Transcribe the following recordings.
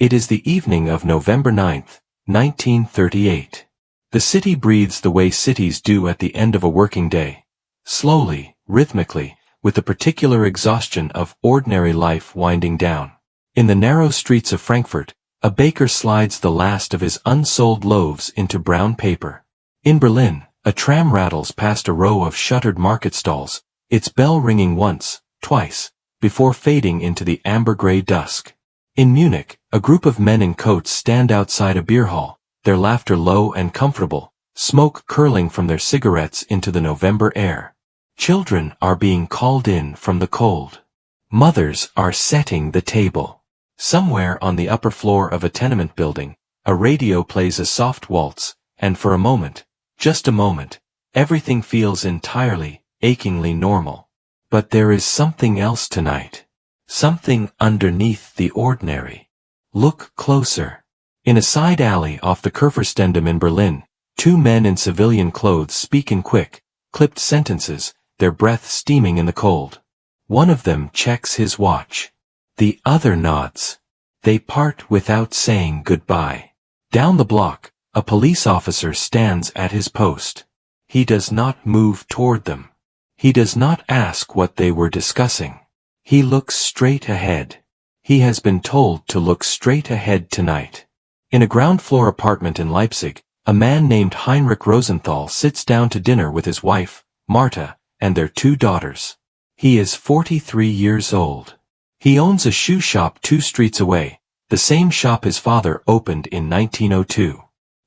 It is the evening of November 9th, 1938. The city breathes the way cities do at the end of a working day. Slowly, rhythmically, with the particular exhaustion of ordinary life winding down. In the narrow streets of Frankfurt, a baker slides the last of his unsold loaves into brown paper. In Berlin, a tram rattles past a row of shuttered market stalls, its bell ringing once, twice, before fading into the amber-gray dusk. In Munich, a group of men in coats stand outside a beer hall, their laughter low and comfortable, smoke curling from their cigarettes into the November air. Children are being called in from the cold. Mothers are setting the table. Somewhere on the upper floor of a tenement building, a radio plays a soft waltz, and for a moment, just a moment, everything feels entirely, achingly normal. But there is something else tonight. Something underneath the ordinary. Look closer. In a side alley off the Kurfürstendamm in Berlin, two men in civilian clothes speak in quick, clipped sentences, their breath steaming in the cold. One of them checks his watch. The other nods. They part without saying goodbye. Down the block, a police officer stands at his post. He does not move toward them. He does not ask what they were discussing. He looks straight ahead. He has been told to look straight ahead tonight. In a ground-floor apartment in Leipzig, a man named Heinrich Rosenthal sits down to dinner with his wife, Marta, and their two daughters. He is 43 years old. He owns a shoe shop 2 streets away, the same shop his father opened in 1902.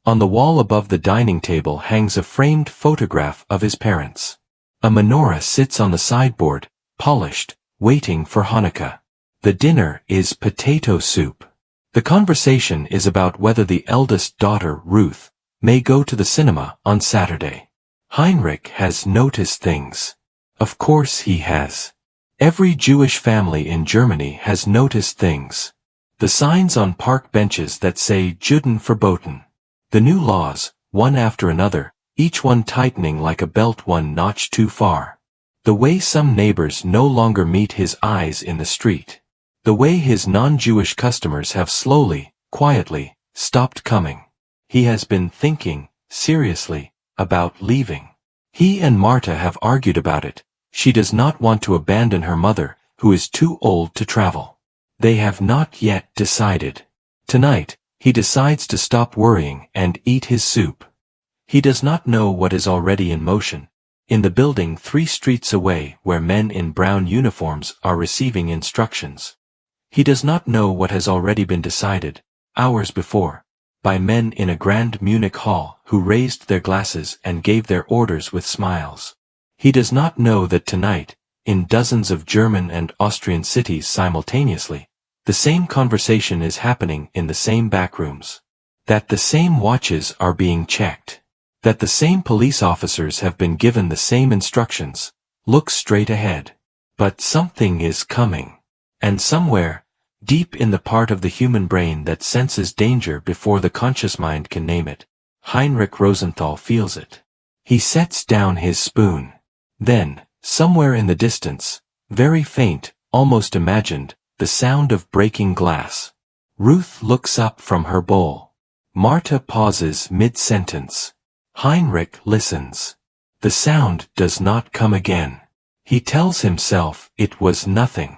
On the wall above the dining table hangs a framed photograph of his parents. A menorah sits on the sideboard, polished, waiting for Hanukkah. The dinner is potato soup. The conversation is about whether the eldest daughter, Ruth, may go to the cinema on Saturday. Heinrich has noticed things. Of course he has. Every Jewish family in Germany has noticed things. The signs on park benches that say Juden verboten. The new laws, one after another, each one tightening like a belt one notch too far. The way some neighbors no longer meet his eyes in the street. The way his non-Jewish customers have slowly, quietly, stopped coming. He has been thinking, seriously, about leaving. He and Marta have argued about it. She does not want to abandon her mother, who is too old to travel. They have not yet decided. Tonight, he decides to stop worrying and eat his soup. He does not know what is already in motion. In the building 3 streets away where men in brown uniforms are receiving instructions. He does not know what has already been decided, hours before, by men in a grand Munich hall who raised their glasses and gave their orders with smiles. He does not know that tonight, in dozens of German and Austrian cities simultaneously, the same conversation is happening in the same backrooms. That the same watches are being checked. That the same police officers have been given the same instructions, look straight ahead. But something is coming. And somewhere, deep in the part of the human brain that senses danger before the conscious mind can name it, Heinrich Rosenthal feels it. He sets down his spoon. Then, somewhere in the distance, very faint, almost imagined, the sound of breaking glass. Ruth looks up from her bowl. Marta pauses mid-sentence. Heinrich listens. The sound does not come again. He tells himself it was nothing.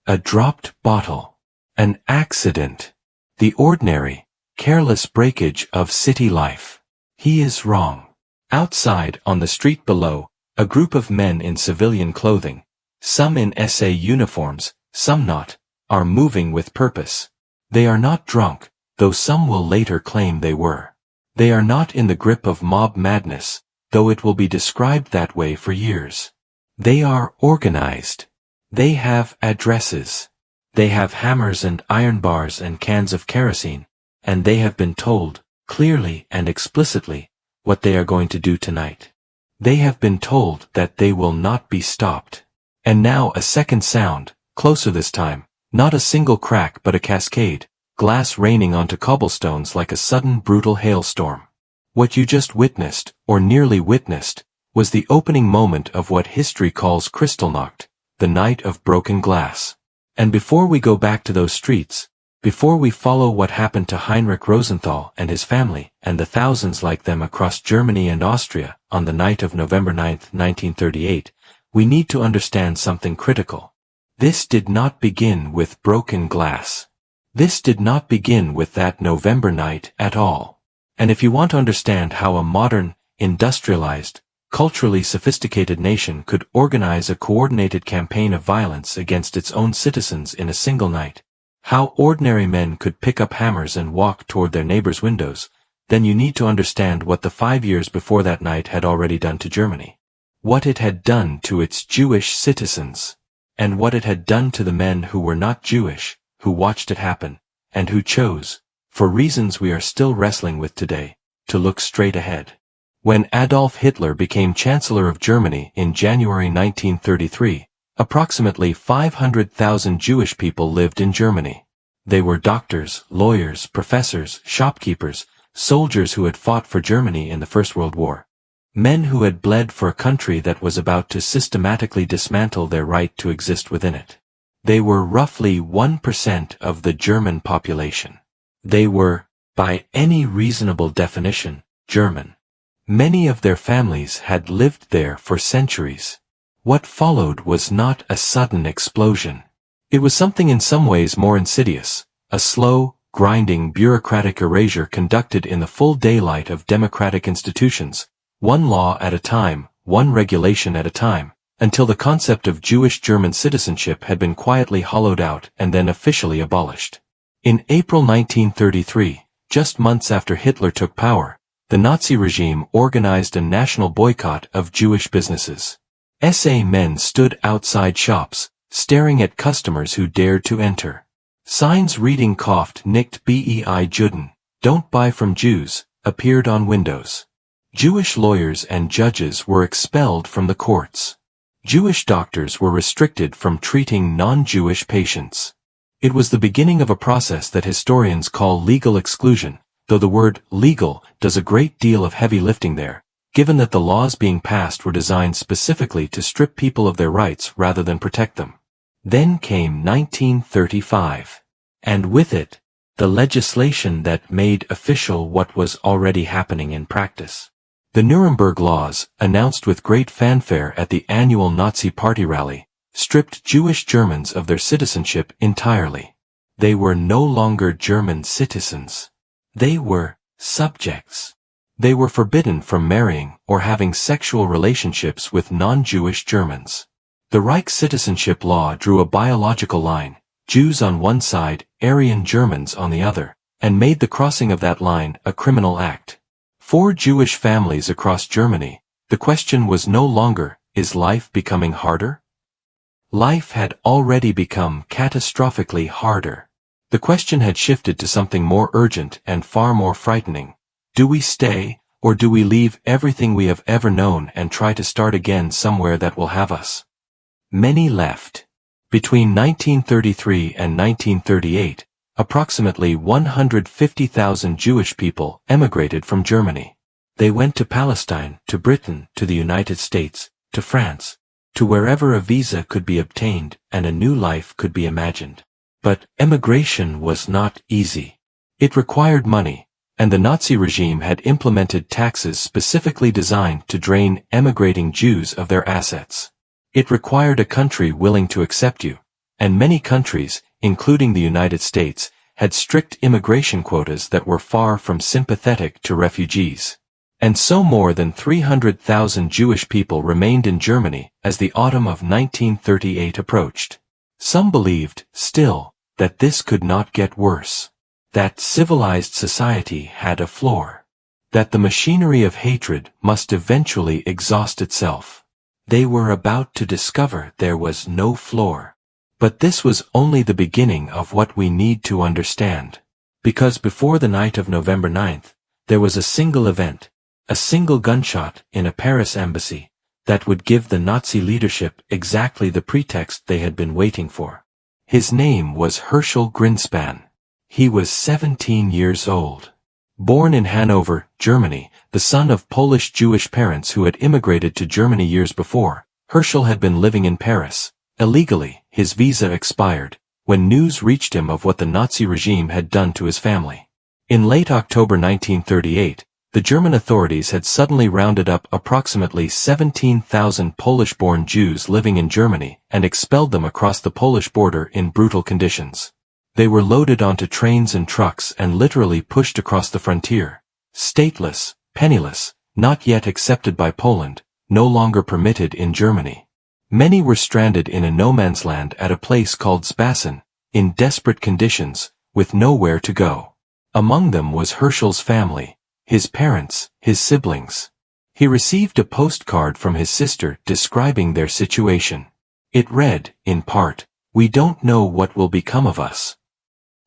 A dropped bottle. An accident. The ordinary, careless breakage of city life. He is wrong. Outside, on the street below, a group of men in civilian clothing, some in SA uniforms, some not, are moving with purpose. They are not drunk, though some will later claim they were. They are not in the grip of mob madness, though it will be described that way for years. They are organized. They have addresses. They have hammers and iron bars and cans of kerosene, and they have been told, clearly and explicitly, what they are going to do tonight. They have been told that they will not be stopped. And now a second sound, closer this time, not a single crack but a cascade. Glass raining onto cobblestones like a sudden brutal hailstorm. What you just witnessed, or nearly witnessed, was the opening moment of what history calls Kristallnacht, the night of broken glass. And before we go back to those streets, Before we follow what happened to Heinrich Rosenthal and his family and the thousands like them across Germany and Austria on the night of November 9, 1938, we need to understand something critical. This did not begin with broken glass. This did not begin with that November night at all. And if you want to understand how a modern, industrialized, culturally sophisticated nation could organize a coordinated campaign of violence against its own citizens in a single night, how ordinary men could pick up hammers and walk toward their neighbors' windows, then you need to understand what the 5 years before that night had already done to Germany. What it had done to its Jewish citizens. And what it had done to the men who were not Jewish, who watched it happen, and who chose, for reasons we are still wrestling with today, to look straight ahead. When Adolf Hitler became Chancellor of Germany in January 1933, approximately 500,000 Jewish people lived in Germany. They were doctors, lawyers, professors, shopkeepers, soldiers who had fought for Germany in the First World War. Men who had bled for a country that was about to systematically dismantle their right to exist within it. They were roughly 1% of the German population. They were, by any reasonable definition, German. Many of their families had lived there for centuries. What followed was not a sudden explosion. It was something in some ways more insidious, a slow, grinding bureaucratic erasure conducted in the full daylight of democratic institutions, one law at a time, one regulation at a time, until the concept of Jewish German citizenship had been quietly hollowed out and then officially abolished. In April 1933, just months after Hitler took power, the Nazi regime organized a national boycott of Jewish businesses. SA men stood outside shops, staring at customers who dared to enter. Signs reading "Kauft nicht bei Juden," "Don't buy from Jews," appeared on windows. Jewish lawyers and judges were expelled from the courts. Jewish doctors were restricted from treating non-Jewish patients. It was the beginning of a process that historians call legal exclusion, though the word legal does a great deal of heavy lifting there, given that the laws being passed were designed specifically to strip people of their rights rather than protect them. Then came 1935. And with it, the legislation that made official what was already happening in practice. The Nuremberg Laws, announced with great fanfare at the annual Nazi Party rally, stripped Jewish Germans of their citizenship entirely. They were no longer German citizens. They were subjects. They were forbidden from marrying or having sexual relationships with non-Jewish Germans. The Reich citizenship law drew a biological line, Jews on one side, Aryan Germans on the other, and made the crossing of that line a criminal act. For Jewish families across Germany, the question was no longer, is life becoming harder? Life had already become catastrophically harder. The question had shifted to something more urgent and far more frightening. Do we stay, or do we leave everything we have ever known and try to start again somewhere that will have us? Many left. Between 1933 and 1938, approximately 150,000 Jewish people emigrated from Germany. They went to Palestine, to Britain, to the United States, to France, to wherever a visa could be obtained and a new life could be imagined. But emigration was not easy. It required money, and the Nazi regime had implemented taxes specifically designed to drain emigrating Jews of their assets. It required a country willing to accept you, and many countries, including the United States, had strict immigration quotas that were far from sympathetic to refugees. And so more than 300,000 Jewish people remained in Germany as the autumn of 1938 approached. Some believed, still, that this could not get worse. That civilized society had a floor. That the machinery of hatred must eventually exhaust itself. They were about to discover there was no floor. But this was only the beginning of what we need to understand. Because before the night of November 9th, there was a single event, a single gunshot in a Paris embassy, that would give the Nazi leadership exactly the pretext they had been waiting for. His name was Herschel Greenspan. He was 17 years old. Born in Hanover, Germany, the son of Polish Jewish parents who had immigrated to Germany years before, Herschel had been living in Paris. Illegally, his visa expired, when news reached him of what the Nazi regime had done to his family. In late October 1938, the German authorities had suddenly rounded up approximately 17,000 Polish-born Jews living in Germany and expelled them across the Polish border in brutal conditions. They were loaded onto trains and trucks and literally pushed across the frontier. Stateless, penniless, not yet accepted by Poland, no longer permitted in Germany. Many were stranded in a no-man's land at a place called Spassen, in desperate conditions, with nowhere to go. Among them was Herschel's family, his parents, his siblings. He received a postcard from his sister describing their situation. It read, in part, "We don't know what will become of us."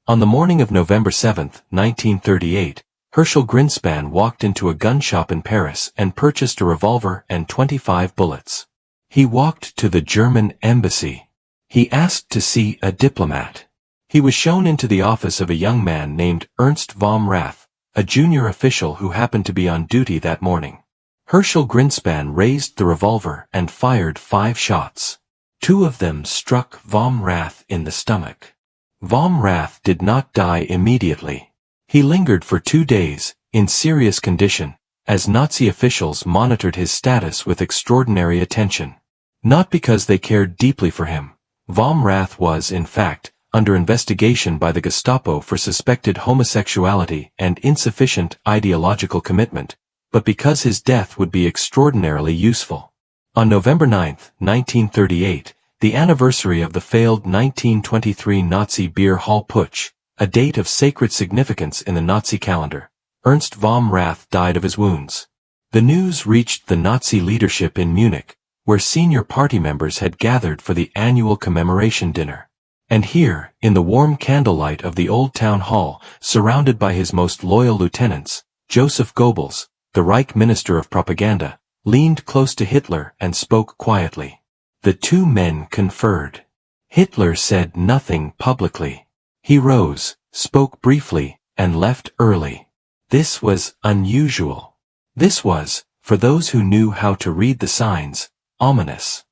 On the morning of November 7, 1938, Herschel Greenspan walked into a gun shop in Paris and purchased a revolver and 25 bullets. He walked to the German embassy. He asked to see a diplomat. He was shown into the office of a young man named Ernst vom Rath, a junior official who happened to be on duty that morning. Herschel Greenspan raised the revolver and fired 5 shots. 2 of them struck vom Rath in the stomach. Vom Rath did not die immediately. He lingered for 2 days, in serious condition, as Nazi officials monitored his status with extraordinary attention. Not because they cared deeply for him. Vom Rath was, in fact, under investigation by the Gestapo for suspected homosexuality and insufficient ideological commitment, but because his death would be extraordinarily useful. On November 9, 1938, the anniversary of the failed 1923 Nazi beer hall putsch, a date of sacred significance in the Nazi calendar, Ernst vom Rath died of his wounds. The news reached the Nazi leadership in Munich, where senior party members had gathered for the annual commemoration dinner. And here, in the warm candlelight of the old town hall, surrounded by his most loyal lieutenants, Joseph Goebbels, the Reich Minister of Propaganda, leaned close to Hitler and spoke quietly. The 2 men conferred. Hitler said nothing publicly. He rose, spoke briefly, and left early. This was unusual. This was, for those who knew how to read the signs, ominous.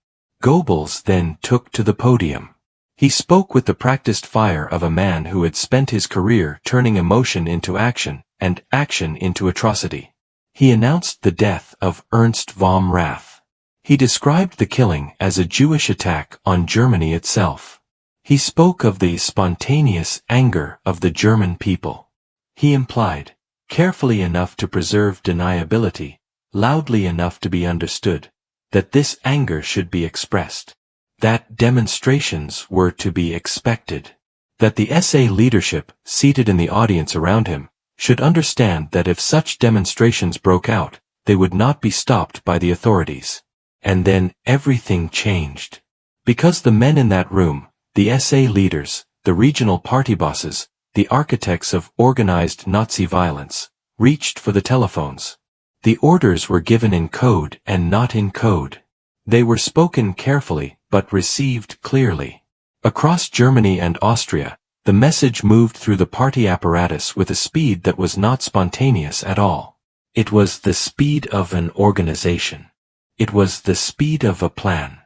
Goebbels then took to the podium. He spoke with the practiced fire of a man who had spent his career turning emotion into action, and action into atrocity. He announced the death of Ernst vom Rath. He described the killing as a Jewish attack on Germany itself. He spoke of the spontaneous anger of the German people. He implied, carefully enough to preserve deniability, loudly enough to be understood, that this anger should be expressed, that demonstrations were to be expected, that the SA leadership, seated in the audience around him, should understand that if such demonstrations broke out, they would not be stopped by the authorities. And then everything changed. Because the men in that room, the SA leaders, the regional party bosses, the architects of organized Nazi violence, reached for the telephones. The orders were given in code and not in code. They were spoken carefully, but received clearly. Across Germany and Austria, the message moved through the party apparatus with a speed that was not spontaneous at all. It was the speed of an organization. It was the speed of a plan.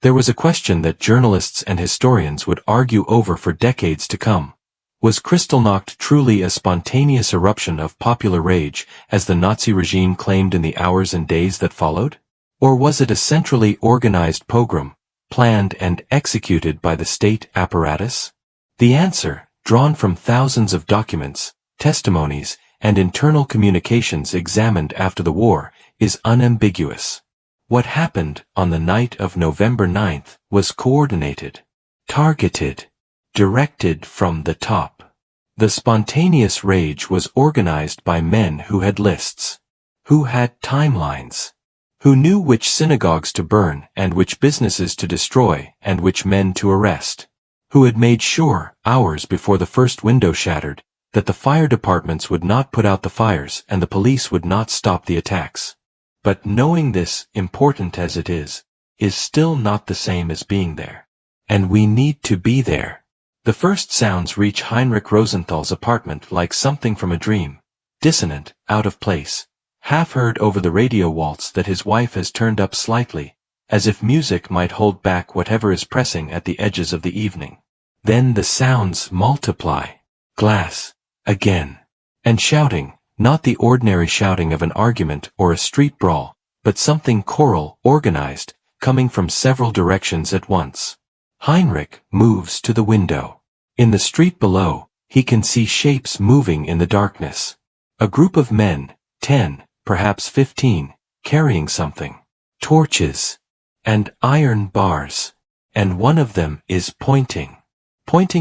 There was a question that journalists and historians would argue over for decades to come. Was Kristallnacht truly a spontaneous eruption of popular rage, as the Nazi regime claimed in the hours and days that followed? Or was it a centrally organized pogrom, planned and executed by the state apparatus? The answer, drawn from thousands of documents, testimonies, and internal communications examined after the war, is unambiguous. What happened on the night of November 9th was coordinated, targeted, directed from the top. The spontaneous rage was organized by men who had lists, who had timelines, who knew which synagogues to burn and which businesses to destroy and which men to arrest, who had made sure, hours before the first window shattered, that the fire departments would not put out the fires and the police would not stop the attacks. But knowing this, important as it is still not the same as being there. And we need to be there. The first sounds reach Heinrich Rosenthal's apartment like something from a dream, dissonant, out of place, half heard over the radio waltz that his wife has turned up slightly, as if music might hold back whatever is pressing at the edges of the evening. Then the sounds multiply. Glass. Again. And shouting, not the ordinary shouting of an argument or a street brawl, but something choral, organized, coming from several directions at once. Heinrich moves to the window. In the street below, he can see shapes moving in the darkness. A group of men, 10, perhaps 15, carrying something. Torches. And iron bars. And one of them is pointing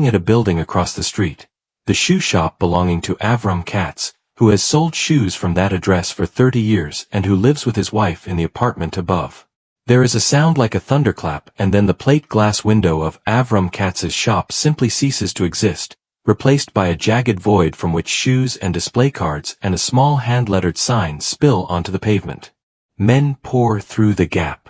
at a building across the street. The shoe shop belonging to Avram Katz, who has sold shoes from that address for 30 years and who lives with his wife in the apartment above. There is a sound like a thunderclap, and then the plate glass window of Avram Katz's shop simply ceases to exist, replaced by a jagged void from which shoes and display cards and a small hand-lettered sign spill onto the pavement. Men pour through the gap.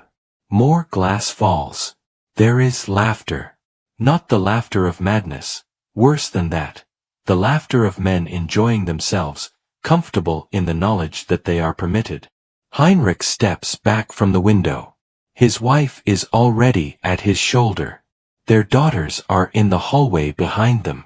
More glass falls. There is laughter. Not the laughter of madness. Worse than that. The laughter of men enjoying themselves, comfortable in the knowledge that they are permitted. Heinrich steps back from the window. His wife is already at his shoulder. Their daughters are in the hallway behind them.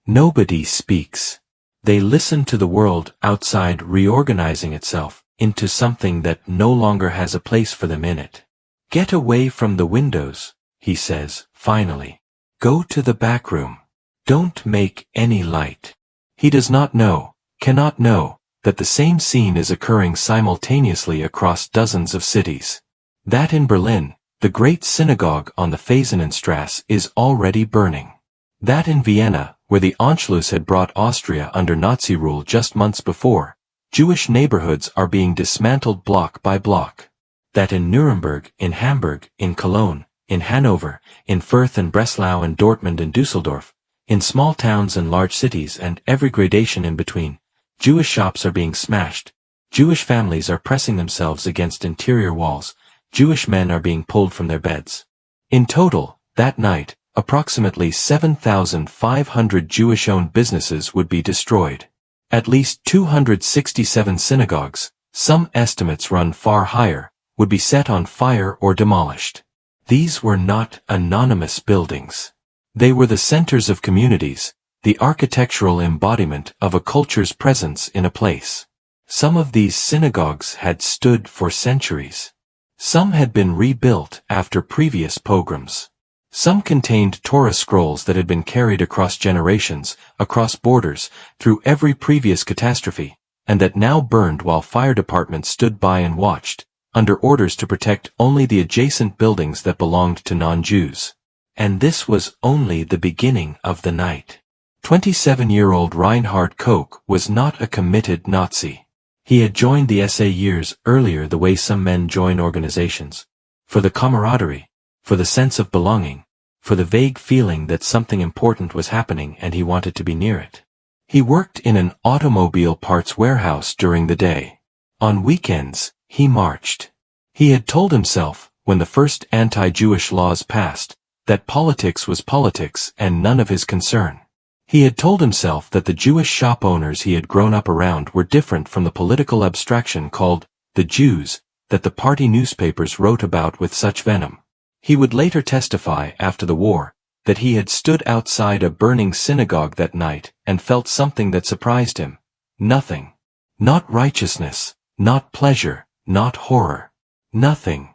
Nobody speaks. They listen to the world outside reorganizing itself into something that no longer has a place for them in it. Get away from the windows, he says, finally. Go to the back room. Don't make any light. He does not know, cannot know, that the same scene is occurring simultaneously across dozens of cities. That in Berlin, the great synagogue on the Fasanenstrasse is already burning. That in Vienna, where the Anschluss had brought Austria under Nazi rule just months before, Jewish neighborhoods are being dismantled block by block. That in Nuremberg, in Hamburg, in Cologne, in Hanover, in Fürth and Breslau and Dortmund and Düsseldorf, in small towns and large cities and every gradation in between, Jewish shops are being smashed, Jewish families are pressing themselves against interior walls, Jewish men are being pulled from their beds. In total, that night, approximately 7,500 Jewish-owned businesses would be destroyed. At least 267 synagogues, some estimates run far higher, would be set on fire or demolished. These were not anonymous buildings. They were the centers of communities, the architectural embodiment of a culture's presence in a place. Some of these synagogues had stood for centuries. Some had been rebuilt after previous pogroms. Some contained Torah scrolls that had been carried across generations, across borders, through every previous catastrophe, and that now burned while fire departments stood by and watched, under orders to protect only the adjacent buildings that belonged to non-Jews. And this was only the beginning of the night. 27-year-old Reinhard Koch was not a committed Nazi. He had joined the SA years earlier the way some men join organizations. For the camaraderie, for the sense of belonging, for the vague feeling that something important was happening and he wanted to be near it. He worked in an automobile parts warehouse during the day. On weekends, he marched. He had told himself, when the first anti-Jewish laws passed, that politics was politics and none of his concern. He had told himself that the Jewish shop owners he had grown up around were different from the political abstraction called the Jews that the party newspapers wrote about with such venom. He would later testify after the war that he had stood outside a burning synagogue that night and felt something that surprised him. Nothing. Not righteousness, not pleasure, not horror. Nothing.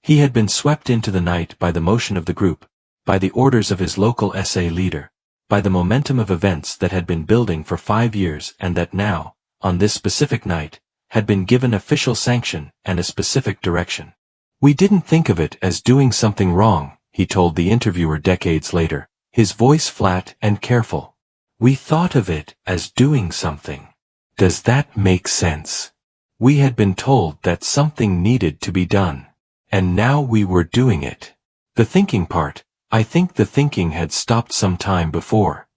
He had been swept into the night by the motion of the group, by the orders of his local SA leader, by the momentum of events that had been building for 5 years and that now, on this specific night, had been given official sanction and a specific direction. We didn't think of it as doing something wrong, he told the interviewer decades later, his voice flat and careful. We thought of it as doing something. Does that make sense? We had been told that something needed to be done. And now we were doing it. The thinking part, I think the thinking had stopped some time before.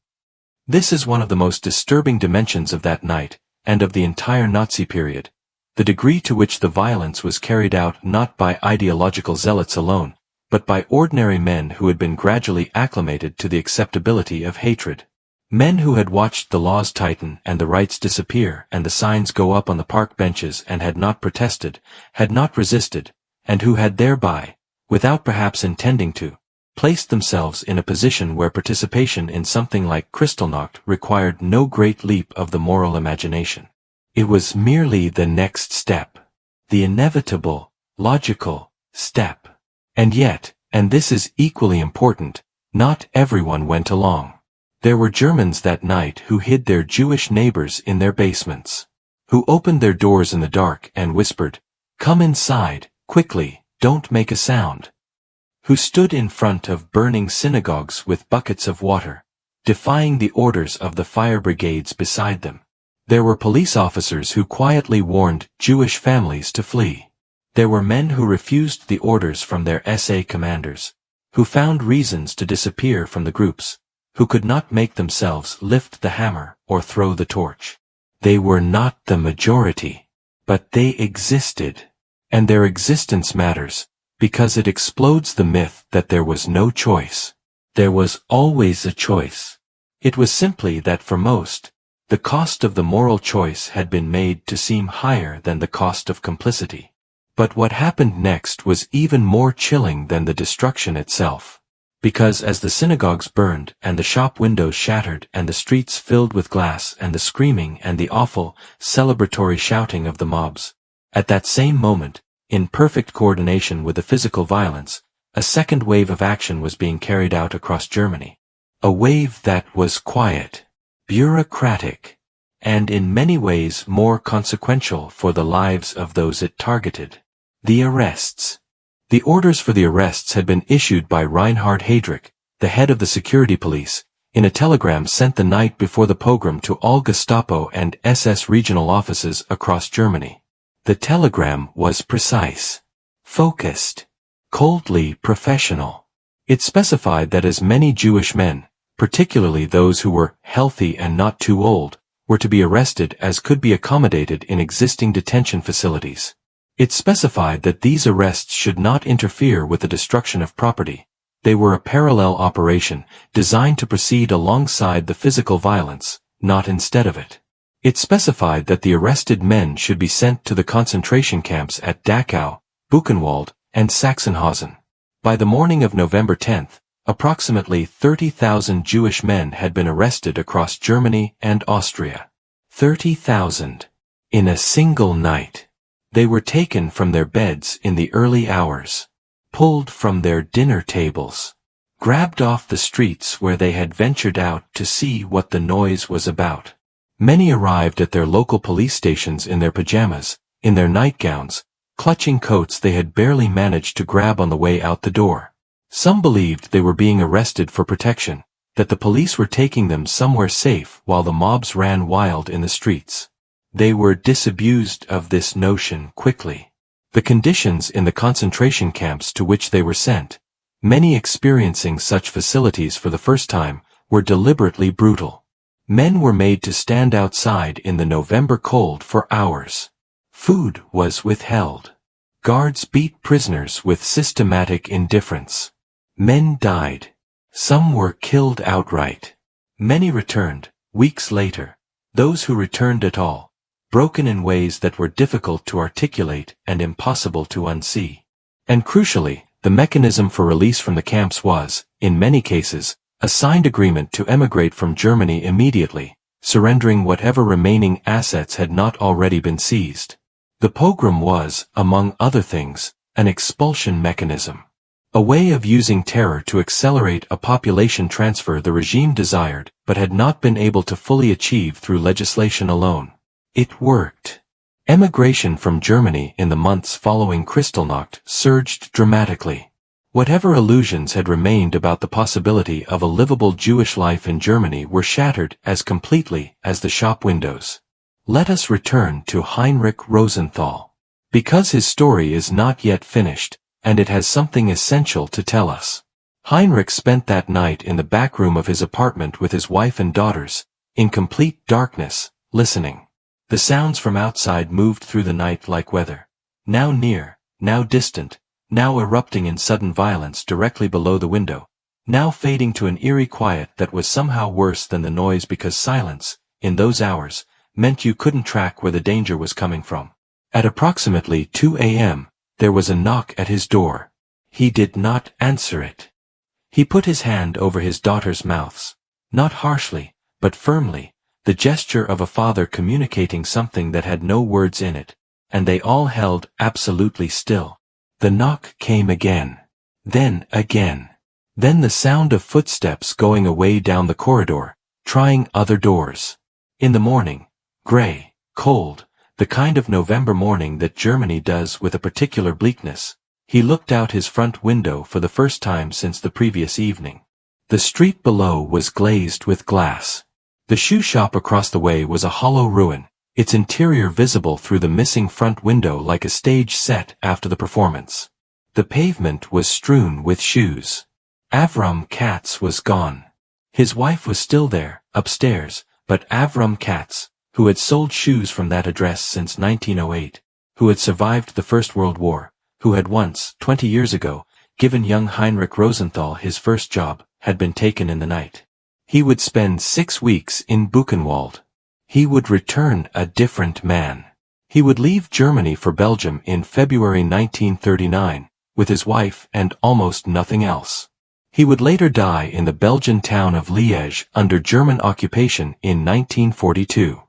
This is one of the most disturbing dimensions of that night, and of the entire Nazi period, the degree to which the violence was carried out not by ideological zealots alone, but by ordinary men who had been gradually acclimated to the acceptability of hatred. Men who had watched the laws tighten and the rights disappear and the signs go up on the park benches and had not protested, had not resisted, and who had thereby, without perhaps intending to, placed themselves in a position where participation in something like Kristallnacht required no great leap of the moral imagination. It was merely the next step. The inevitable, logical step. And yet, and this is equally important, not everyone went along. There were Germans that night who hid their Jewish neighbors in their basements, who opened their doors in the dark and whispered, "Come inside, quickly, don't make a sound," who stood in front of burning synagogues with buckets of water, defying the orders of the fire brigades beside them. There were police officers who quietly warned Jewish families to flee. There were men who refused the orders from their SA commanders, who found reasons to disappear from the groups, who could not make themselves lift the hammer or throw the torch. They were not the majority, but they existed. And their existence matters, because it explodes the myth that there was no choice. There was always a choice. It was simply that for most, the cost of the moral choice had been made to seem higher than the cost of complicity. But what happened next was even more chilling than the destruction itself. Because as the synagogues burned, and the shop windows shattered, and the streets filled with glass, and the screaming and the awful, celebratory shouting of the mobs, at that same moment, in perfect coordination with the physical violence, a second wave of action was being carried out across Germany. A wave that was quiet, bureaucratic, and in many ways more consequential for the lives of those it targeted. The arrests. The orders for the arrests had been issued by Reinhard Heydrich, the head of the security police, in a telegram sent the night before the pogrom to all Gestapo and SS regional offices across Germany. The telegram was precise, focused, coldly professional. It specified that as many Jewish men, particularly those who were healthy and not too old, were to be arrested as could be accommodated in existing detention facilities. It specified that these arrests should not interfere with the destruction of property. They were a parallel operation, designed to proceed alongside the physical violence, not instead of it. It specified that the arrested men should be sent to the concentration camps at Dachau, Buchenwald, and Sachsenhausen. By the morning of November 10th, approximately 30,000 Jewish men had been arrested across Germany and Austria. 30,000. In a single night. They were taken from their beds in the early hours, pulled from their dinner tables, grabbed off the streets where they had ventured out to see what the noise was about. Many arrived at their local police stations in their pajamas, in their nightgowns, clutching coats they had barely managed to grab on the way out the door. Some believed they were being arrested for protection, that the police were taking them somewhere safe while the mobs ran wild in the streets. They were disabused of this notion quickly. The conditions in the concentration camps to which they were sent, many experiencing such facilities for the first time, were deliberately brutal. Men were made to stand outside in the November cold for hours. Food was withheld. Guards beat prisoners with systematic indifference. Men died. Some were killed outright. Many returned, weeks later. Those who returned at all, broken in ways that were difficult to articulate and impossible to unsee. And crucially, the mechanism for release from the camps was, in many cases, a signed agreement to emigrate from Germany immediately, surrendering whatever remaining assets had not already been seized. The pogrom was, among other things, an expulsion mechanism. A way of using terror to accelerate a population transfer the regime desired but had not been able to fully achieve through legislation alone. It worked. Emigration from Germany in the months following Kristallnacht surged dramatically. Whatever illusions had remained about the possibility of a livable Jewish life in Germany were shattered as completely as the shop windows. Let us return to Heinrich Rosenthal. Because his story is not yet finished, and it has something essential to tell us. Heinrich spent that night in the back room of his apartment with his wife and daughters, in complete darkness, listening. The sounds from outside moved through the night like weather, now near, now distant, now erupting in sudden violence directly below the window, now fading to an eerie quiet that was somehow worse than the noise because silence, in those hours, meant you couldn't track where the danger was coming from. At approximately 2 a.m., there was a knock at his door. He did not answer it. He put his hand over his daughter's mouth. Not harshly, but firmly, the gesture of a father communicating something that had no words in it, and they all held absolutely still. The knock came again. Then again. Then the sound of footsteps going away down the corridor, trying other doors. In the morning, gray, cold, the kind of November morning that Germany does with a particular bleakness, he looked out his front window for the first time since the previous evening. The street below was glazed with glass. The shoe shop across the way was a hollow ruin, its interior visible through the missing front window like a stage set after the performance. The pavement was strewn with shoes. Avram Katz was gone. His wife was still there, upstairs, but Avram Katz, who had sold shoes from that address since 1908, who had survived the First World War, who had once, 20 years ago, given young Heinrich Rosenthal his first job, had been taken in the night. He would spend 6 weeks in Buchenwald. He would return a different man. He would leave Germany for Belgium in February 1939, with his wife and almost nothing else. He would later die in the Belgian town of Liège under German occupation in 1942.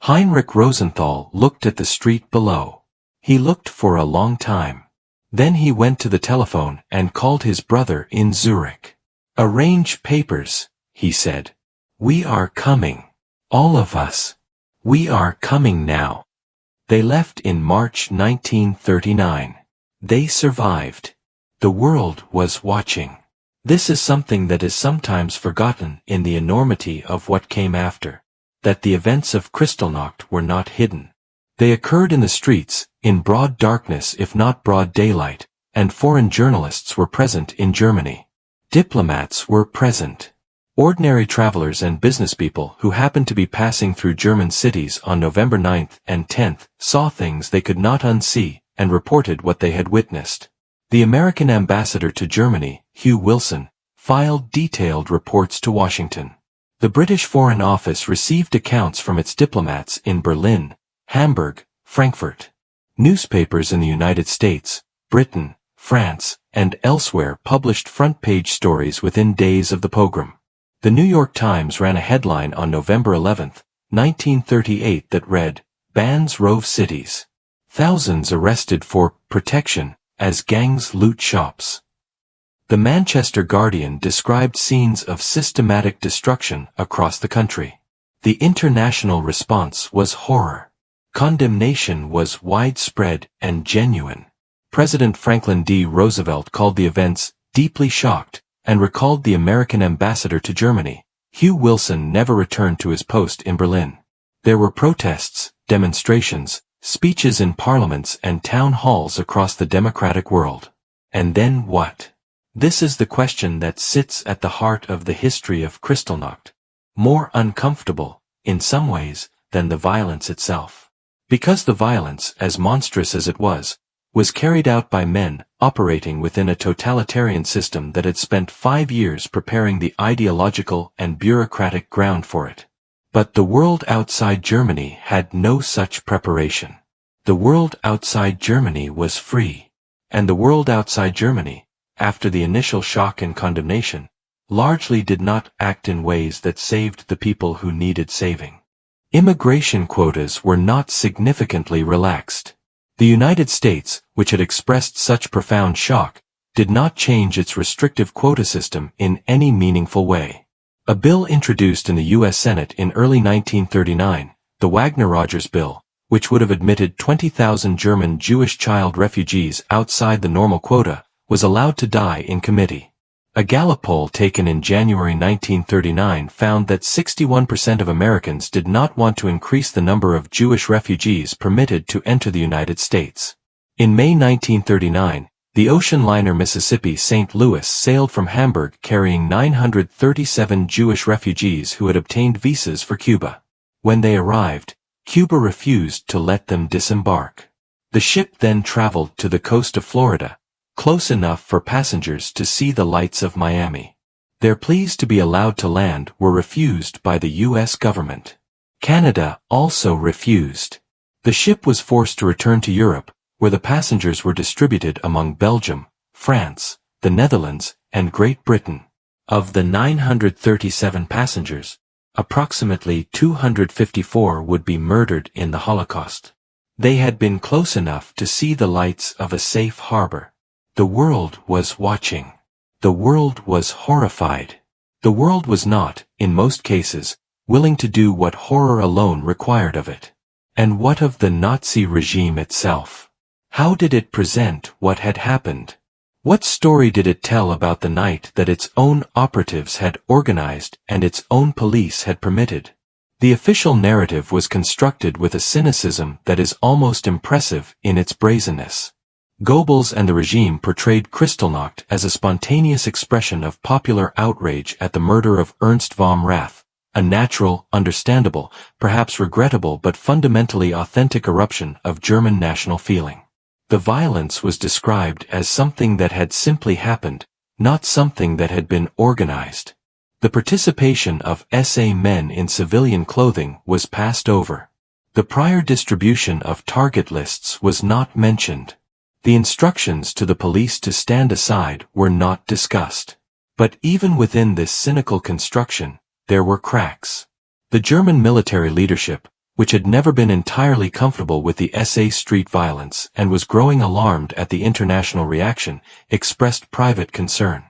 Heinrich Rosenthal looked at the street below. He looked for a long time. Then he went to the telephone and called his brother in Zurich. "Arrange papers," he said. "We are coming. All of us. We are coming now." They left in March 1939. They survived. The world was watching. This is something that is sometimes forgotten in the enormity of what came after, that the events of Kristallnacht were not hidden. They occurred in the streets, in broad darkness if not broad daylight, and foreign journalists were present in Germany. Diplomats were present. Ordinary travelers and businesspeople who happened to be passing through German cities on November 9th and 10th saw things they could not unsee and reported what they had witnessed. The American ambassador to Germany, Hugh Wilson, filed detailed reports to Washington. The British Foreign Office received accounts from its diplomats in Berlin, Hamburg, Frankfurt. Newspapers in the United States, Britain, France, and elsewhere published front-page stories within days of the pogrom. The New York Times ran a headline on November 11, 1938 that read, "Bands rove cities. Thousands arrested for protection as gangs loot shops." The Manchester Guardian described scenes of systematic destruction across the country. The international response was horror. Condemnation was widespread and genuine. President Franklin D. Roosevelt called the events deeply shocked and recalled the American ambassador to Germany. Hugh Wilson never returned to his post in Berlin. There were protests, demonstrations, speeches in parliaments and town halls across the democratic world. And then what? This is the question that sits at the heart of the history of Kristallnacht. More uncomfortable, in some ways, than the violence itself. Because the violence, as monstrous as it was carried out by men operating within a totalitarian system that had spent 5 years preparing the ideological and bureaucratic ground for it. But the world outside Germany had no such preparation. The world outside Germany was free. And the world outside Germany, after the initial shock and condemnation, largely did not act in ways that saved the people who needed saving. Immigration quotas were not significantly relaxed. The United States, which had expressed such profound shock, did not change its restrictive quota system in any meaningful way. A bill introduced in the U.S. Senate in early 1939, the Wagner-Rogers Bill, which would have admitted 20,000 German Jewish child refugees outside the normal quota, was allowed to die in committee. A Gallup poll taken in January 1939 found that 61% of Americans did not want to increase the number of Jewish refugees permitted to enter the United States. In May 1939, the ocean liner Mississippi St. Louis sailed from Hamburg carrying 937 Jewish refugees who had obtained visas for Cuba. When they arrived, Cuba refused to let them disembark. The ship then traveled to the coast of Florida, close enough for passengers to see the lights of Miami. Their pleas to be allowed to land were refused by the U.S. government. Canada also refused. The ship was forced to return to Europe, where the passengers were distributed among Belgium, France, the Netherlands, and Great Britain. Of the 937 passengers, approximately 254 would be murdered in the Holocaust. They had been close enough to see the lights of a safe harbor. The world was watching. The world was horrified. The world was not, in most cases, willing to do what horror alone required of it. And what of the Nazi regime itself? How did it present what had happened? What story did it tell about the night that its own operatives had organized and its own police had permitted? The official narrative was constructed with a cynicism that is almost impressive in its brazenness. Goebbels and the regime portrayed Kristallnacht as a spontaneous expression of popular outrage at the murder of Ernst vom Rath, a natural, understandable, perhaps regrettable but fundamentally authentic eruption of German national feeling. The violence was described as something that had simply happened, not something that had been organized. The participation of SA men in civilian clothing was passed over. The prior distribution of target lists was not mentioned. The instructions to the police to stand aside were not discussed. But even within this cynical construction, there were cracks. The German military leadership, which had never been entirely comfortable with the SA street violence and was growing alarmed at the international reaction, expressed private concern.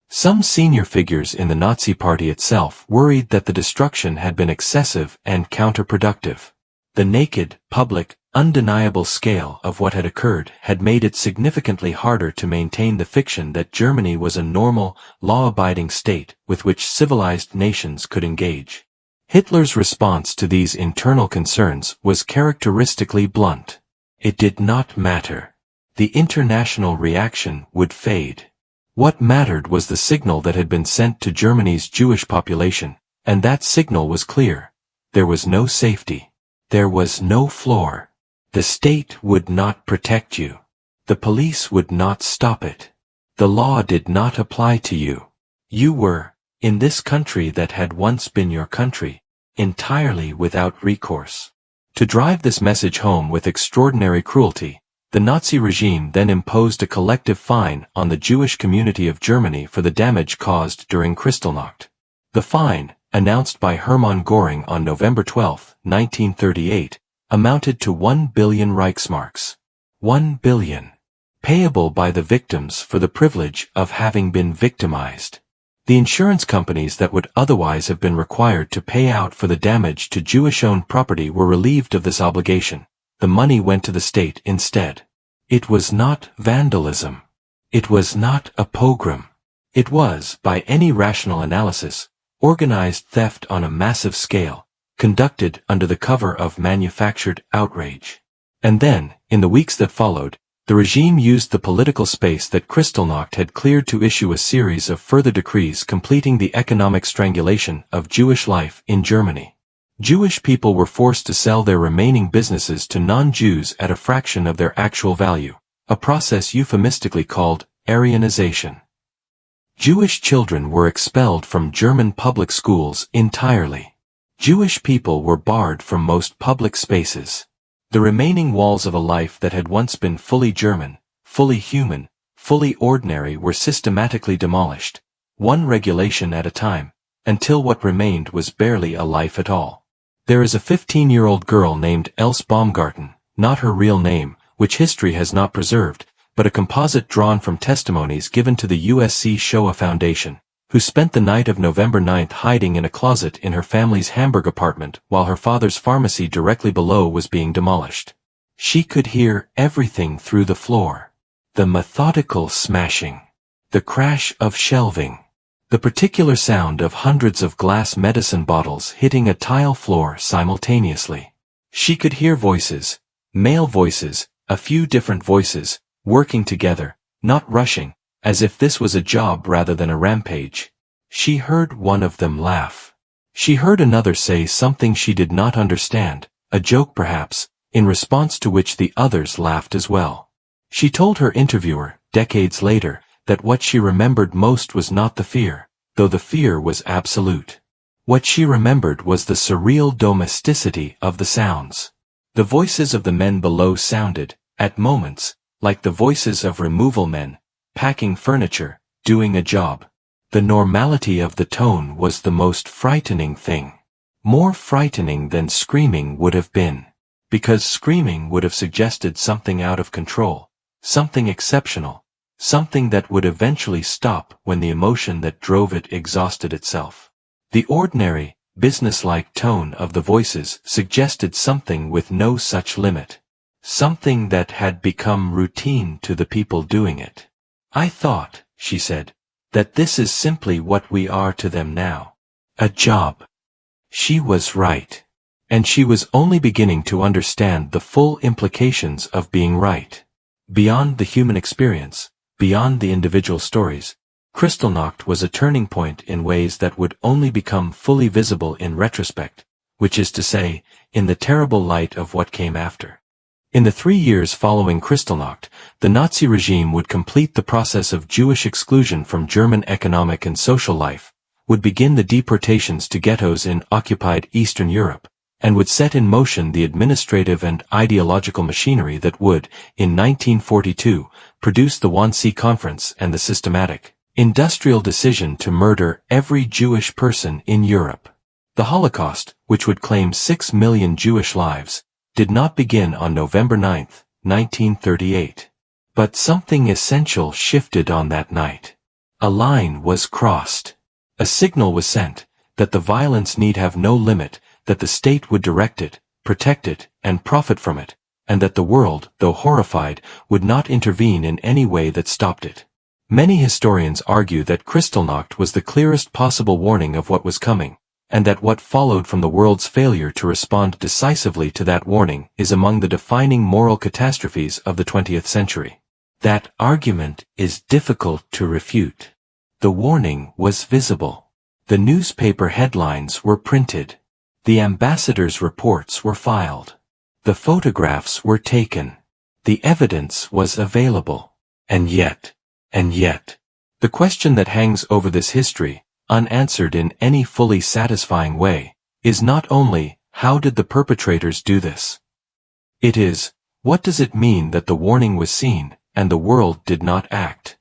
Some senior figures in the Nazi Party itself worried that the destruction had been excessive and counterproductive. The naked, public, undeniable scale of what had occurred had made it significantly harder to maintain the fiction that Germany was a normal, law-abiding state with which civilized nations could engage. Hitler's response to these internal concerns was characteristically blunt. It did not matter. The international reaction would fade. What mattered was the signal that had been sent to Germany's Jewish population, and that signal was clear. There was no safety. There was no floor. The state would not protect you. The police would not stop it. The law did not apply to you. You were, in this country that had once been your country, entirely without recourse. To drive this message home with extraordinary cruelty, the Nazi regime then imposed a collective fine on the Jewish community of Germany for the damage caused during Kristallnacht. The fine, announced by Hermann Göring on November 12, 1938, amounted to 1 billion Reichsmarks. 1 billion. Payable by the victims for the privilege of having been victimized. The insurance companies that would otherwise have been required to pay out for the damage to Jewish-owned property were relieved of this obligation. The money went to the state instead. It was not vandalism. It was not a pogrom. It was, by any rational analysis, organized theft on a massive scale, conducted under the cover of manufactured outrage. And then, in the weeks that followed, the regime used the political space that Kristallnacht had cleared to issue a series of further decrees completing the economic strangulation of Jewish life in Germany. Jewish people were forced to sell their remaining businesses to non-Jews at a fraction of their actual value, a process euphemistically called Aryanization. Jewish children were expelled from German public schools entirely. Jewish people were barred from most public spaces. The remaining walls of a life that had once been fully German, fully human, fully ordinary were systematically demolished, one regulation at a time, until what remained was barely a life at all. There is a 15-year-old girl named Else Baumgarten, not her real name, which history has not preserved, but a composite drawn from testimonies given to the USC Shoah Foundation, who spent the night of November 9 hiding in a closet in her family's Hamburg apartment while her father's pharmacy directly below was being demolished. She could hear everything through the floor. The methodical smashing. The crash of shelving. The particular sound of hundreds of glass medicine bottles hitting a tile floor simultaneously. She could hear voices, male voices, a few different voices, working together, not rushing, as if this was a job rather than a rampage. She heard one of them laugh. She heard another say something she did not understand, a joke perhaps, in response to which the others laughed as well. She told her interviewer, decades later, that what she remembered most was not the fear, though the fear was absolute. What she remembered was the surreal domesticity of the sounds. The voices of the men below sounded, at moments, like the voices of removal men, packing furniture, doing a job. The normality of the tone was the most frightening thing. More frightening than screaming would have been. Because screaming would have suggested something out of control, something exceptional, something that would eventually stop when the emotion that drove it exhausted itself. The ordinary, businesslike tone of the voices suggested something with no such limit. Something that had become routine to the people doing it. "I thought," she said, "that this is simply what we are to them now. A job." She was right. And she was only beginning to understand the full implications of being right. Beyond the human experience, beyond the individual stories, Kristallnacht was a turning point in ways that would only become fully visible in retrospect, which is to say, in the terrible light of what came after. In the 3 years following Kristallnacht, the Nazi regime would complete the process of Jewish exclusion from German economic and social life, would begin the deportations to ghettos in occupied Eastern Europe, and would set in motion the administrative and ideological machinery that would, in 1942, produce the Wannsee Conference and the systematic, industrial decision to murder every Jewish person in Europe. The Holocaust, which would claim 6 million Jewish lives, did not begin on November 9, 1938. But something essential shifted on that night. A line was crossed. A signal was sent, that the violence need have no limit, that the state would direct it, protect it, and profit from it, and that the world, though horrified, would not intervene in any way that stopped it. Many historians argue that Kristallnacht was the clearest possible warning of what was coming, and that what followed from the world's failure to respond decisively to that warning is among the defining moral catastrophes of the 20th century. That argument is difficult to refute. The warning was visible. The newspaper headlines were printed. The ambassadors' reports were filed. The photographs were taken. The evidence was available. And yet, the question that hangs over this history, unanswered in any fully satisfying way, is not only, how did the perpetrators do this? It is, what does it mean that the warning was seen, and the world did not act?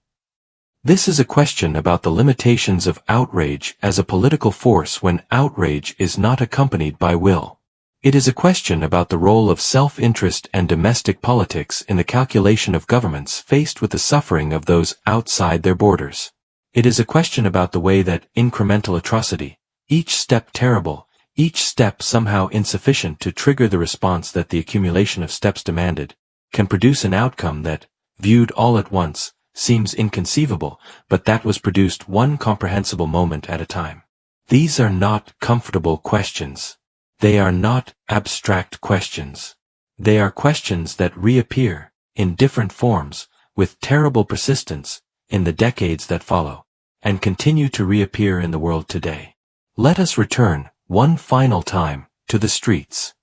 This is a question about the limitations of outrage as a political force when outrage is not accompanied by will. It is a question about the role of self-interest and domestic politics in the calculation of governments faced with the suffering of those outside their borders. It is a question about the way that incremental atrocity, each step terrible, each step somehow insufficient to trigger the response that the accumulation of steps demanded, can produce an outcome that, viewed all at once, seems inconceivable, but that was produced one comprehensible moment at a time. These are not comfortable questions. They are not abstract questions. They are questions that reappear, in different forms, with terrible persistence, in the decades that follow, and continue to reappear in the world today. Let us return, one final time, to the streets.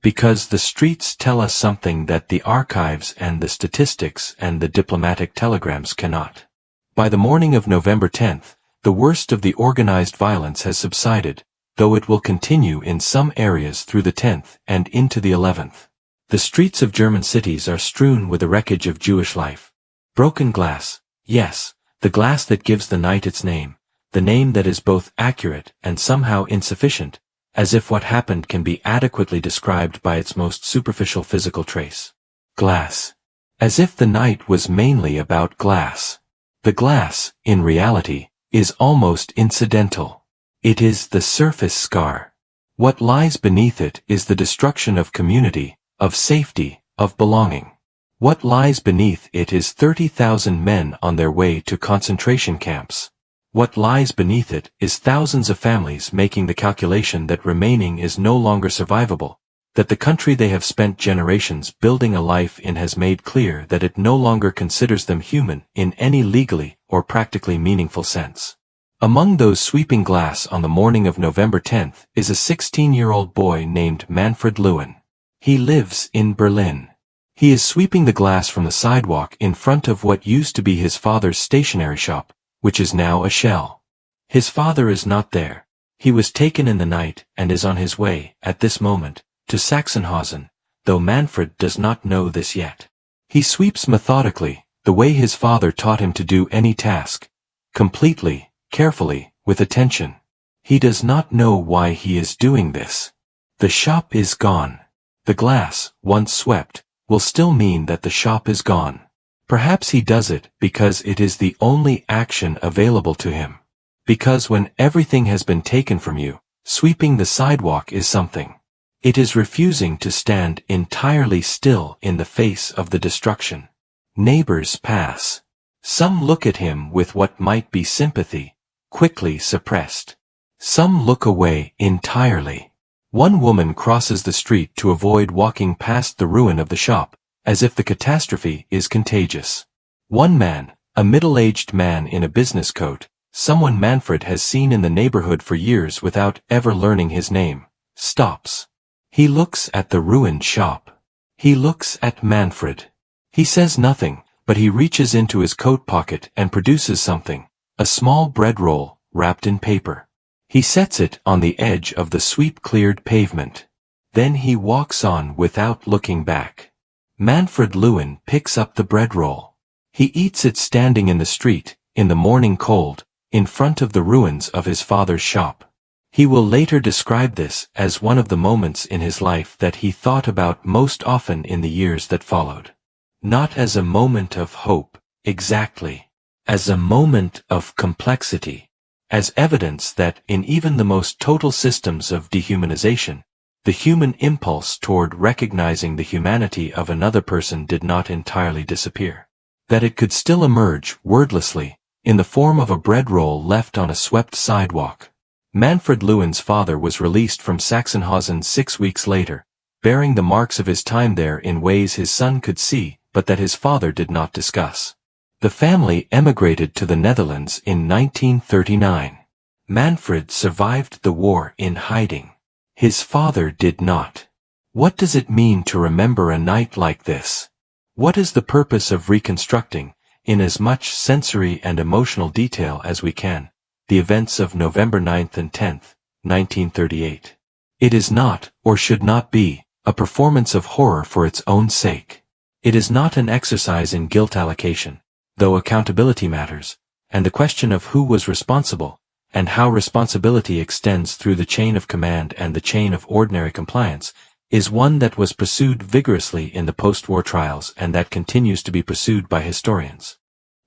Because the streets tell us something that the archives and the statistics and the diplomatic telegrams cannot. By the morning of November 10th, the worst of the organized violence has subsided, though it will continue in some areas through the 10th and into the 11th. The streets of German cities are strewn with the wreckage of Jewish life. Broken glass, yes, the glass that gives the night its name, the name that is both accurate and somehow insufficient, as if what happened can be adequately described by its most superficial physical trace. Glass. As if the night was mainly about glass. The glass, in reality, is almost incidental. It is the surface scar. What lies beneath it is the destruction of community, of safety, of belonging. What lies beneath it is 30,000 men on their way to concentration camps. What lies beneath it is thousands of families making the calculation that remaining is no longer survivable, that the country they have spent generations building a life in has made clear that it no longer considers them human in any legally or practically meaningful sense. Among those sweeping glass on the morning of November 10th is a 16-year-old boy named Manfred Lewin. He lives in Berlin. He is sweeping the glass from the sidewalk in front of what used to be his father's stationery shop, which is now a shell. His father is not there. He was taken in the night and is on his way, at this moment, to Sachsenhausen, though Manfred does not know this yet. He sweeps methodically, the way his father taught him to do any task, completely, carefully, with attention. He does not know why he is doing this. The shop is gone. The glass, once swept, will still mean that the shop is gone. Perhaps he does it because it is the only action available to him. Because when everything has been taken from you, sweeping the sidewalk is something. It is refusing to stand entirely still in the face of the destruction. Neighbors pass. Some look at him with what might be sympathy, quickly suppressed. Some look away entirely. One woman crosses the street to avoid walking past the ruin of the shop, as if the catastrophe is contagious. One man, a middle-aged man in a business coat, someone Manfred has seen in the neighborhood for years without ever learning his name, stops. He looks at the ruined shop. He looks at Manfred. He says nothing, but he reaches into his coat pocket and produces something, a small bread roll, wrapped in paper. He sets it on the edge of the sweep-cleared pavement. Then he walks on without looking back. Manfred Lewin picks up the bread roll. He eats it standing in the street, in the morning cold, in front of the ruins of his father's shop. He will later describe this as one of the moments in his life that he thought about most often in the years that followed. Not as a moment of hope, exactly. As a moment of complexity. As evidence that in even the most total systems of dehumanization, the human impulse toward recognizing the humanity of another person did not entirely disappear. That it could still emerge, wordlessly, in the form of a bread roll left on a swept sidewalk. Manfred Lewin's father was released from Sachsenhausen 6 weeks later, bearing the marks of his time there in ways his son could see, but that his father did not discuss. The family emigrated to the Netherlands in 1939. Manfred survived the war in hiding. His father did not. What does it mean to remember a night like this? What is the purpose of reconstructing, in as much sensory and emotional detail as we can, the events of November 9th and 10th, 1938? It is not, or should not be, a performance of horror for its own sake. It is not an exercise in guilt allocation, though accountability matters, and the question of who was responsible, and how responsibility extends through the chain of command and the chain of ordinary compliance, is one that was pursued vigorously in the post-war trials and that continues to be pursued by historians.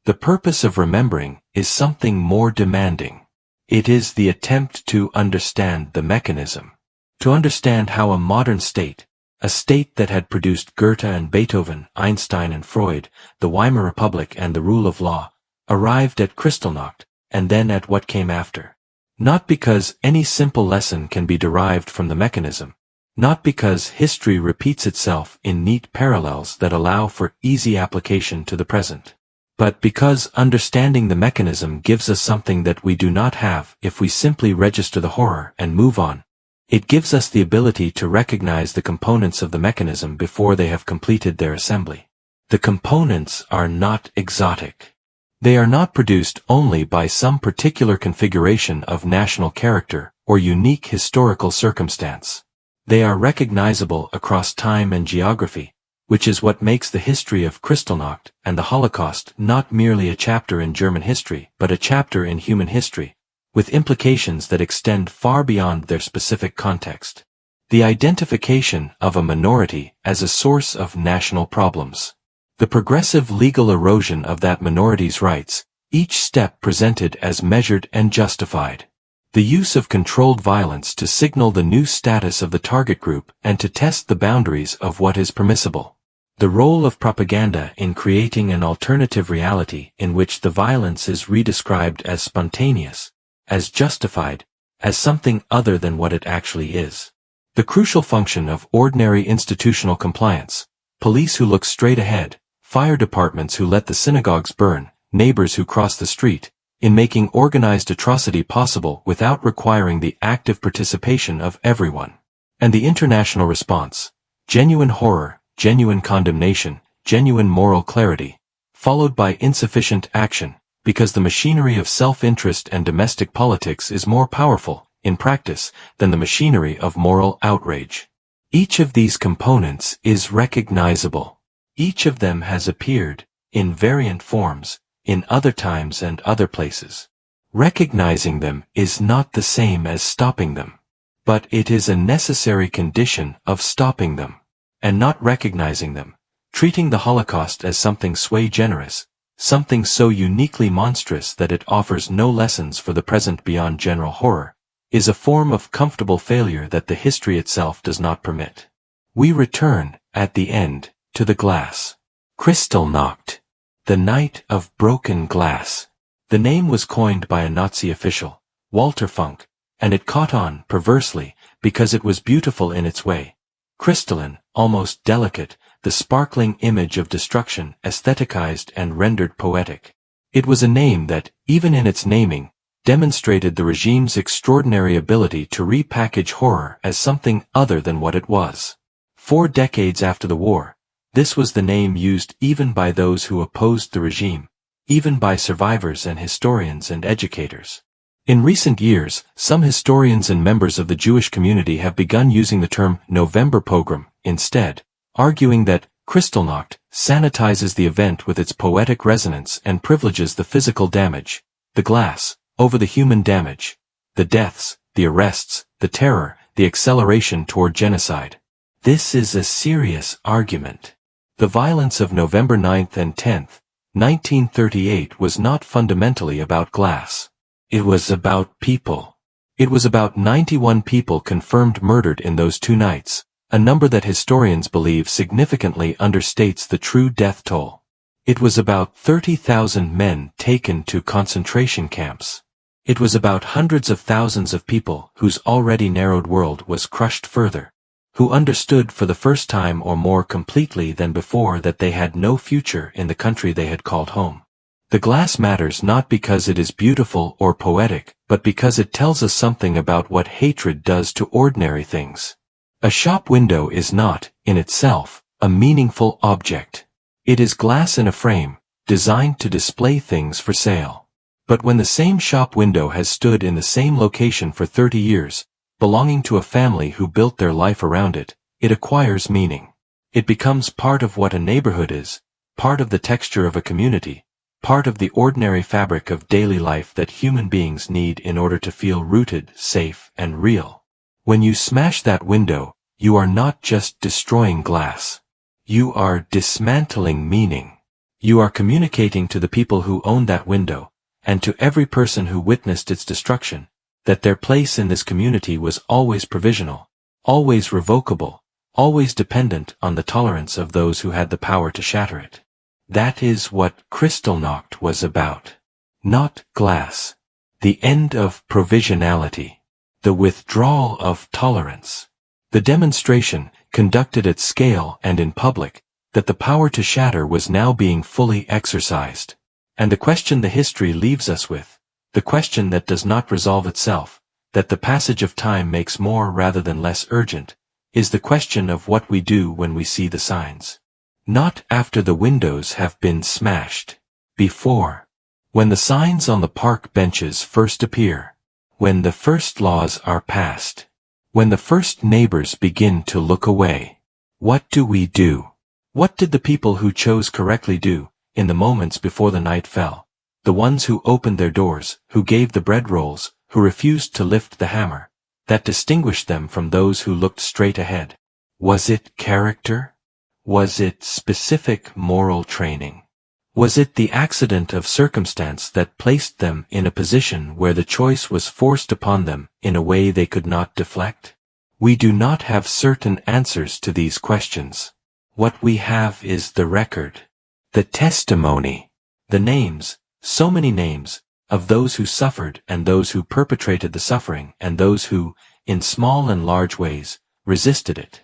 The purpose of remembering is something more demanding. It is the attempt to understand the mechanism. To understand how a modern state, a state that had produced Goethe and Beethoven, Einstein and Freud, the Weimar Republic and the rule of law, arrived at Kristallnacht, and then at what came after. Not because any simple lesson can be derived from the mechanism, not because history repeats itself in neat parallels that allow for easy application to the present, but because understanding the mechanism gives us something that we do not have if we simply register the horror and move on. It gives us the ability to recognize the components of the mechanism before they have completed their assembly. The components are not exotic. They are not produced only by some particular configuration of national character or unique historical circumstance. They are recognizable across time and geography, which is what makes the history of Kristallnacht and the Holocaust not merely a chapter in German history but a chapter in human history, with implications that extend far beyond their specific context. The identification of a minority as a source of national problems. The progressive legal erosion of that minority's rights, each step presented as measured and justified. The use of controlled violence to signal the new status of the target group and to test the boundaries of what is permissible. The role of propaganda in creating an alternative reality in which the violence is redescribed as spontaneous, as justified, as something other than what it actually is. The crucial function of ordinary institutional compliance, police who look straight ahead, fire departments who let the synagogues burn, neighbors who cross the street, in making organized atrocity possible without requiring the active participation of everyone. And the international response, genuine horror, genuine condemnation, genuine moral clarity, followed by insufficient action, because the machinery of self-interest and domestic politics is more powerful, in practice, than the machinery of moral outrage. Each of these components is recognizable. Each of them has appeared, in variant forms, in other times and other places. Recognizing them is not the same as stopping them. But it is a necessary condition of stopping them. And not recognizing them, treating the Holocaust as something sui generis, something so uniquely monstrous that it offers no lessons for the present beyond general horror, is a form of comfortable failure that the history itself does not permit. We return, at the end, to the glass. Kristallnacht. The night of broken glass. The name was coined by a Nazi official, Walter Funk, and it caught on, perversely, because it was beautiful in its way. Crystalline, almost delicate, the sparkling image of destruction aestheticized and rendered poetic. It was a name that, even in its naming, demonstrated the regime's extraordinary ability to repackage horror as something other than what it was. 4 decades after the war, this was the name used even by those who opposed the regime, even by survivors and historians and educators. In recent years, some historians and members of the Jewish community have begun using the term November pogrom instead, arguing that Kristallnacht sanitizes the event with its poetic resonance and privileges the physical damage, the glass, over the human damage, the deaths, the arrests, the terror, the acceleration toward genocide. This is a serious argument. The violence of November 9th and 10th, 1938 was not fundamentally about glass. It was about people. It was about 91 people confirmed murdered in those 2 nights, a number that historians believe significantly understates the true death toll. It was about 30,000 men taken to concentration camps. It was about hundreds of thousands of people whose already narrowed world was crushed further, who understood for the first time or more completely than before that they had no future in the country they had called home. The glass matters not because it is beautiful or poetic, but because it tells us something about what hatred does to ordinary things. A shop window is not, in itself, a meaningful object. It is glass in a frame, designed to display things for sale. But when the same shop window has stood in the same location for 30 years, belonging to a family who built their life around it, it acquires meaning. It becomes part of what a neighborhood is, part of the texture of a community, part of the ordinary fabric of daily life that human beings need in order to feel rooted, safe, and real. When you smash that window, you are not just destroying glass. You are dismantling meaning. You are communicating to the people who own that window, and to every person who witnessed its destruction, that their place in this community was always provisional, always revocable, always dependent on the tolerance of those who had the power to shatter it. That is what Kristallnacht was about. Not glass. The end of provisionality. The withdrawal of tolerance. The demonstration, conducted at scale and in public, that the power to shatter was now being fully exercised. And the question the history leaves us with, the question that does not resolve itself, that the passage of time makes more rather than less urgent, is the question of what we do when we see the signs. Not after the windows have been smashed. Before. When the signs on the park benches first appear. When the first laws are passed. When the first neighbors begin to look away. What do we do? What did the people who chose correctly do, in the moments before the night fell? The ones who opened their doors, who gave the bread rolls, who refused to lift the hammer, that distinguished them from those who looked straight ahead. Was it character? Was it specific moral training? Was it the accident of circumstance that placed them in a position where the choice was forced upon them in a way they could not deflect? We do not have certain answers to these questions. What we have is the record, the testimony, the names, so many names, of those who suffered and those who perpetrated the suffering and those who, in small and large ways, resisted it.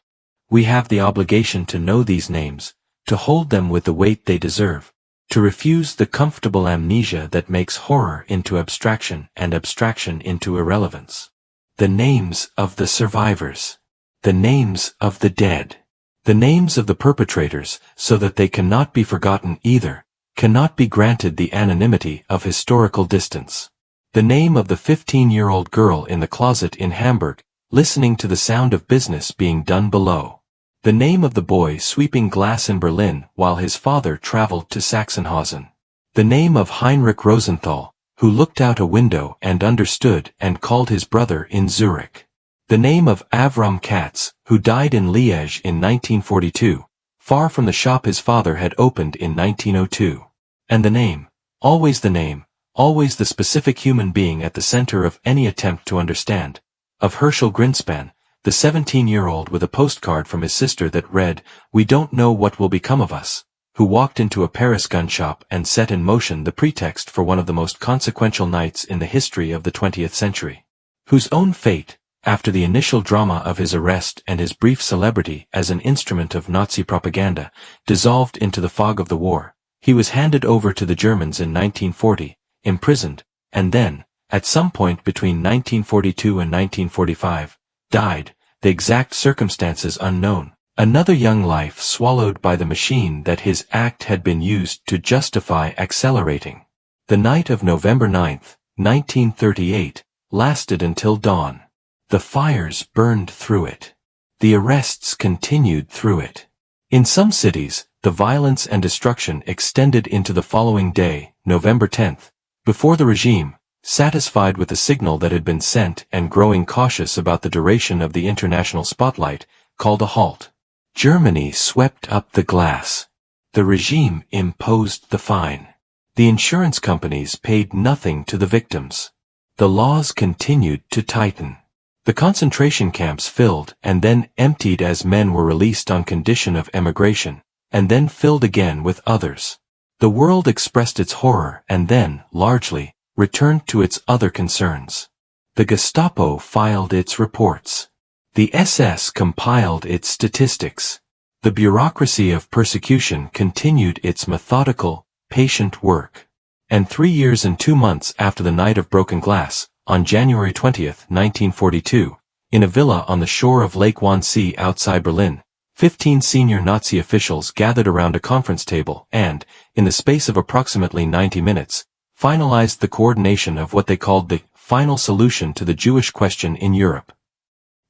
We have the obligation to know these names, to hold them with the weight they deserve, to refuse the comfortable amnesia that makes horror into abstraction and abstraction into irrelevance. The names of the survivors. The names of the dead. The names of the perpetrators, so that they cannot be forgotten either, cannot be granted the anonymity of historical distance. The name of the 15-year-old girl in the closet in Hamburg, listening to the sound of business being done below. The name of the boy sweeping glass in Berlin while his father traveled to Sachsenhausen. The name of Heinrich Rosenthal, who looked out a window and understood and called his brother in Zurich. The name of Avram Katz, who died in Liège in 1942, far from the shop his father had opened in 1902. And the name, always the specific human being at the center of any attempt to understand, of Herschel Greenspan, the 17-year-old with a postcard from his sister that read, "We don't know what will become of us," who walked into a Paris gun shop and set in motion the pretext for one of the most consequential nights in the history of the 20th century. Whose own fate, after the initial drama of his arrest and his brief celebrity as an instrument of Nazi propaganda, dissolved into the fog of the war. He was handed over to the Germans in 1940, imprisoned, and then, at some point between 1942 and 1945, died, the exact circumstances unknown. Another young life swallowed by the machine that his act had been used to justify accelerating. The night of November 9, 1938, lasted until dawn. The fires burned through it. The arrests continued through it. In some cities, the violence and destruction extended into the following day, November 10, before the regime, satisfied with the signal that had been sent and growing cautious about the duration of the international spotlight, called a halt. Germany swept up the glass. The regime imposed the fine. The insurance companies paid nothing to the victims. The laws continued to tighten. The concentration camps filled and then emptied as men were released on condition of emigration, and then filled again with others. The world expressed its horror and then, largely, returned to its other concerns. The Gestapo filed its reports. The SS compiled its statistics. The bureaucracy of persecution continued its methodical, patient work. And 3 years and 2 months after the night of broken glass, on January 20, 1942, in a villa on the shore of Lake Wannsee outside Berlin, 15 senior Nazi officials gathered around a conference table and, in the space of approximately 90 minutes, finalized the coordination of what they called the final solution to the Jewish question in Europe.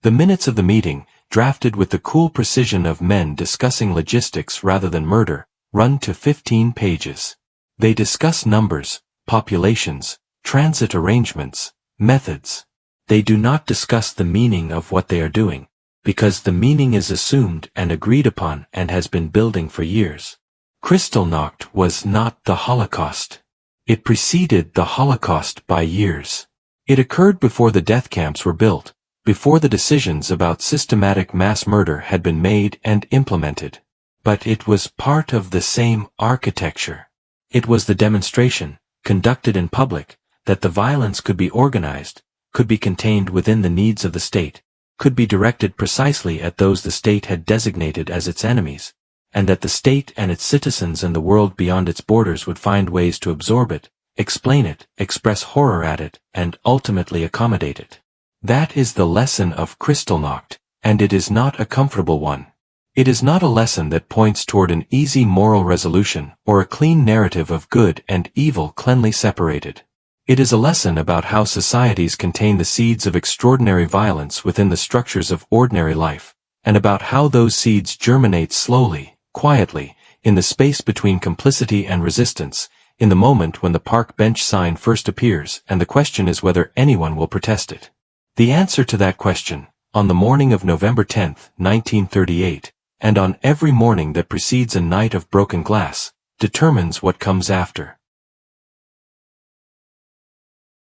The minutes of the meeting, drafted with the cool precision of men discussing logistics rather than murder, run to 15 pages. They discuss numbers, populations, transit arrangements, methods. They do not discuss the meaning of what they are doing, because the meaning is assumed and agreed upon and has been building for years. Kristallnacht was not the Holocaust. It preceded the Holocaust by years. It occurred before the death camps were built, before the decisions about systematic mass murder had been made and implemented. But it was part of the same architecture. It was the demonstration, conducted in public, that the violence could be organized, could be contained within the needs of the state, could be directed precisely at those the state had designated as its enemies, and that the state and its citizens and the world beyond its borders would find ways to absorb it, explain it, express horror at it, and ultimately accommodate it. That is the lesson of Kristallnacht, and it is not a comfortable one. It is not a lesson that points toward an easy moral resolution or a clean narrative of good and evil cleanly separated. It is a lesson about how societies contain the seeds of extraordinary violence within the structures of ordinary life, and about how those seeds germinate slowly, quietly, in the space between complicity and resistance, in the moment when the park bench sign first appears and the question is whether anyone will protest it. The answer to that question, on the morning of November 10, 1938, and on every morning that precedes a night of broken glass, determines what comes after.